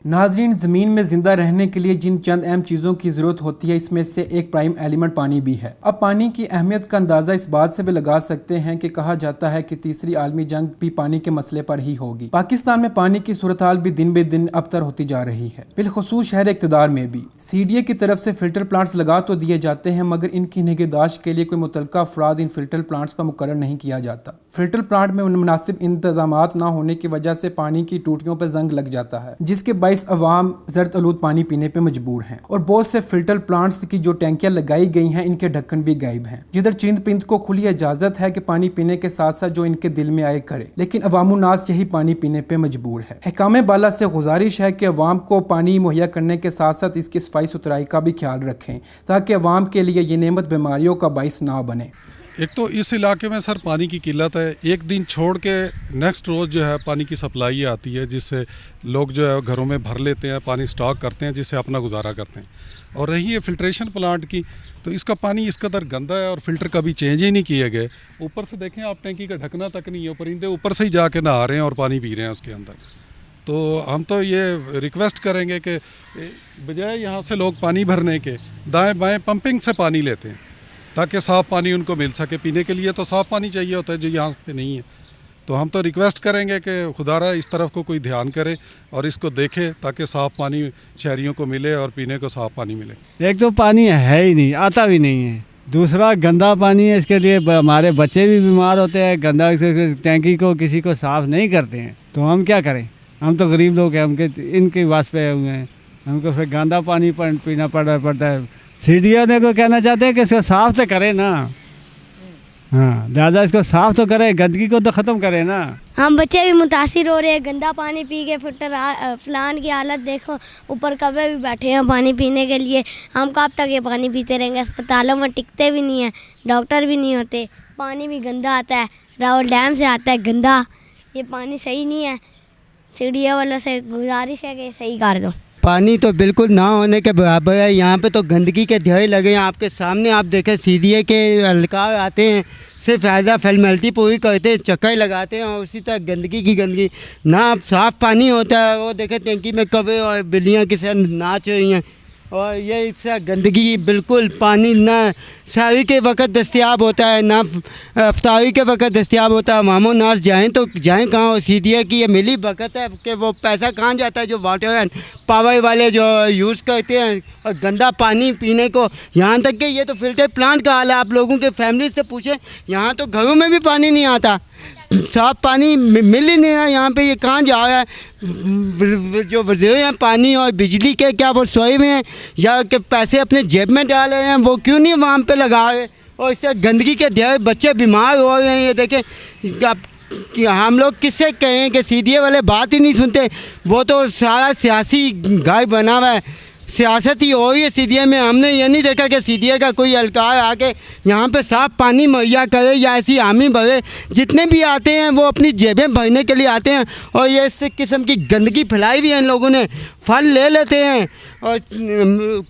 नाजरीन, ज़मीन में ज़िंदा रहने के लिए जिन चंद अहम चीज़ों की ज़रूरत होती है, इसमें से एक प्राइम एलिमेंट पानी भी है। अब पानी की अहमियत का अंदाज़ा इस बात से भी लगा सकते हैं कि कहा जाता है कि तीसरी आलमी जंग भी पानी के मसले पर ही होगी। पाकिस्तान में पानी की सूरत हाल भी दिन ब दिन अबतर होती जा रही है, बिलखुसूस शहर इक़्तिदार में भी। CDA की तरफ से फ़िल्टर प्लांट्स लगा तो दिए जाते हैं, मगर इनकी निगहदाश्त के लिए कोई मुतल्लिका अफराद इन फ़िल्टर प्लांट्स पर मुकर्रर नहीं किया जाता। फ़िल्टर प्लांट में मुनासिब इंतजामात न होने की वजह से पानी की टूटियों पर जंग लग जाता है, जिसके बाइस अवाम जर्द आलूद पानी पीने पे मजबूर हैं। और बहुत से फिल्टर प्लांट्स की जो टैंकियां लगाई गई हैं, इनके ढक्कन भी गायब हैं। जिधर चंद पिंद को खुली इजाजत है कि पानी पीने के साथ साथ जो इनके दिल में आए करे, लेकिन अवामुन्नास यही पानी पीने पे मजबूर है। हुकाम बाला से गुजारिश है कि अवाम को पानी मुहैया करने के साथ साथ इसकी सफाई सुथराई का भी ख्याल रखें, ताकि अवाम के लिए ये नेमत बीमारियों का बाइस ना बने। एक तो इस इलाके में सर पानी की किल्लत है। एक दिन छोड़ के नेक्स्ट रोज़ जो है पानी की सप्लाई आती है, जिससे लोग जो है घरों में भर लेते हैं, पानी स्टॉक करते हैं, जिससे अपना गुजारा करते हैं। और रही है फिल्ट्रेशन प्लांट की, तो इसका पानी इस कदर गंदा है और फ़िल्टर कभी चेंज ही नहीं किए गए। ऊपर से देखें आप, टैंकी का ढकना तक नहीं है, परिंदे ऊपर से ही जाके नहा रहे हैं और पानी पी रहे हैं उसके अंदर। तो हम तो ये रिक्वेस्ट करेंगे कि बजाय यहाँ से लोग पानी भरने के दाएँ बाएँ पंपिंग से पानी लेते हैं, ताकि साफ़ पानी उनको मिल सके। पीने के लिए तो साफ़ पानी चाहिए होता है, जो यहाँ पे नहीं है। तो हम तो रिक्वेस्ट करेंगे कि खुदारा इस तरफ को कोई ध्यान करे और इसको देखे, ताकि साफ़ पानी शहरियों को मिले और पीने को साफ़ पानी मिले। एक तो पानी है ही नहीं, आता भी नहीं है। दूसरा गंदा पानी है, इसके लिए हमारे बच्चे भी बीमार होते हैं। गंदा टैंकी को किसी को साफ़ नहीं करते हैं, तो हम क्या करें? हम तो गरीब लोग हैं, इनके वास्ते हुए हैं, हमको फिर गंदा पानी पीना पड़ता है। CDA ने को कहना चाहते हैं कि इसको साफ़ तो करें ना, हाँ, लिहाजा इसको साफ़ तो करें, गंदगी को तो ख़त्म करें ना। हम बच्चे भी मुतासिर हो रहे हैं, गंदा पानी पी के। फिल्टर प्लांट की हालत देखो, ऊपर कब्बे भी बैठे हैं पानी पीने के लिए। हम कब तक ये पानी पीते रहेंगे? अस्पतालों में टिकते भी नहीं हैं, डॉक्टर भी नहीं होते, पानी भी गंदा आता है, रावल डैम से आता है गंदा। ये पानी सही नहीं है। CDA वालों से गुजारिश है कि सही कर दो। पानी तो बिल्कुल ना होने के बराबर है। यहाँ पे तो गंदगी के ढेर लगे हैं। आपके सामने आप देखें, CDA के अलकार आते हैं, सिर्फ एज आ फॉर्मेलिटी पूरी करते हैं, चक्कर लगाते हैं, और उसी तरह गंदगी की गंदगी ना। अब साफ़ पानी होता है, वो देखें टैंकी में कब्बे और बिल्लियाँ किसी नाच रही हैं, और ये इससे गंदगी बिल्कुल पानी ना सारी के वक्त दस्तियाब होता है, ना अफ्तारी के वक्त दस्तियाब होता है। मामो नाज जाएँ तो जाएँ कहाँ? और CDA की ये मिली बरकत है कि वो पैसा कहाँ जाता है जो वाटर एंड पावर वाले जो यूज़ करते हैं और गंदा पानी पीने को। यहाँ तक कि ये तो फिल्टर प्लांट का हाल है। आप लोगों के फैमिली से पूछें, यहाँ तो घरों में भी पानी नहीं आता, साफ़ पानी मिल ही नहीं रहा यहाँ पे। ये कहाँ जा रहा है? जो वज़ीर हैं पानी और बिजली के, क्या वो सोए हुए हैं या कि पैसे अपने जेब में डाल रहे हैं? वो क्यों नहीं वहाँ पे लगा रहे? और इससे गंदगी के ढेर बच्चे बीमार हो रहे हैं। ये देखें, अब कि हम लोग किससे कहें कि CDA वाले बात ही नहीं सुनते। वो तो सारा सियासी घर बना हुआ है, सियासत ही हो रही है CDA में। हमने ये नहीं देखा कि CDA का कोई अलकार आके यहाँ पे साफ़ पानी मुहैया करे या ऐसी हामी भरे। जितने भी आते हैं वो अपनी जेबें भरने के लिए आते हैं, और ये इस किस्म की गंदगी फैलाई हुई है इन लोगों ने। फल ले लेते हैं और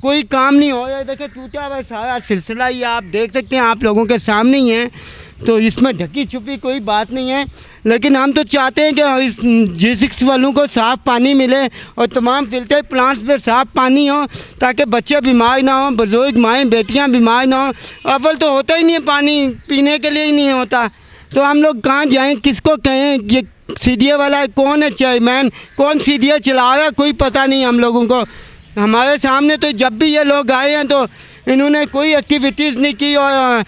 कोई काम नहीं हो रहा है। देखिए टूटा हुआ सारा सिलसिला ही आप देख सकते हैं, आप लोगों के सामने ही है। तो इसमें ढकी छुपी कोई बात नहीं है, लेकिन हम तो चाहते हैं कि इस G6 वालों को साफ़ पानी मिले और तमाम फिल्टर प्लांट्स में साफ़ पानी हो, ताकि बच्चे बीमार ना हों, बुजुर्ग माएँ बेटियां बीमार ना हों। अव्वल तो होता ही नहीं है, पानी पीने के लिए ही नहीं होता। तो हम लोग कहाँ जाएँ, किसको कहें? ये CDA वाला है, कौन है चेयरमैन, कौन CDA चला रहा है, कोई पता नहीं हम लोगों को। हमारे सामने तो जब भी ये लोग आए हैं तो इन्होंने कोई एक्टिविटीज़ नहीं की, और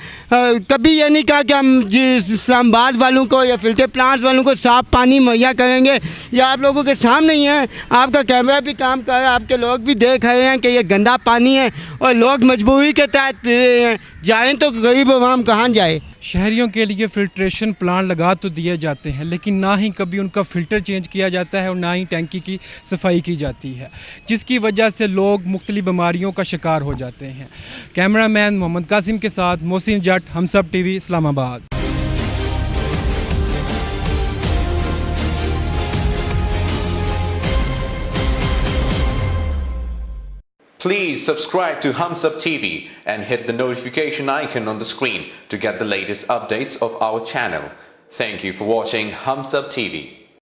कभी ये नहीं कहा कि हम इस्लामाबाद वालों को या फिल्टर प्लांट्स वालों को साफ़ पानी मुहैया करेंगे। या आप लोगों के सामने ही है, आपका कैमरा भी काम कर रहा है, आपके लोग भी देख रहे हैं कि ये गंदा पानी है और लोग मजबूरी के तहत पी रहे हैं। जाएँ तो गरीब अवाम कहाँ जाए? शहरियों के लिए फिल्ट्रेशन प्लांट लगा तो दिए जाते हैं, लेकिन ना ही कभी उनका फ़िल्टर चेंज किया जाता है और ना ही टैंकी की सफाई की जाती है, जिसकी वजह से लोग मुख्तलिफ बीमारियों का शिकार हो जाते हैं। कैमरामैन मोहम्मद कासिम के साथ मोहसिन जट, हमसब TV, Islamabad. Please subscribe to Humsub TV and hit the notification icon on the screen to get the latest updates of our channel. Thank you for watching Humsub TV.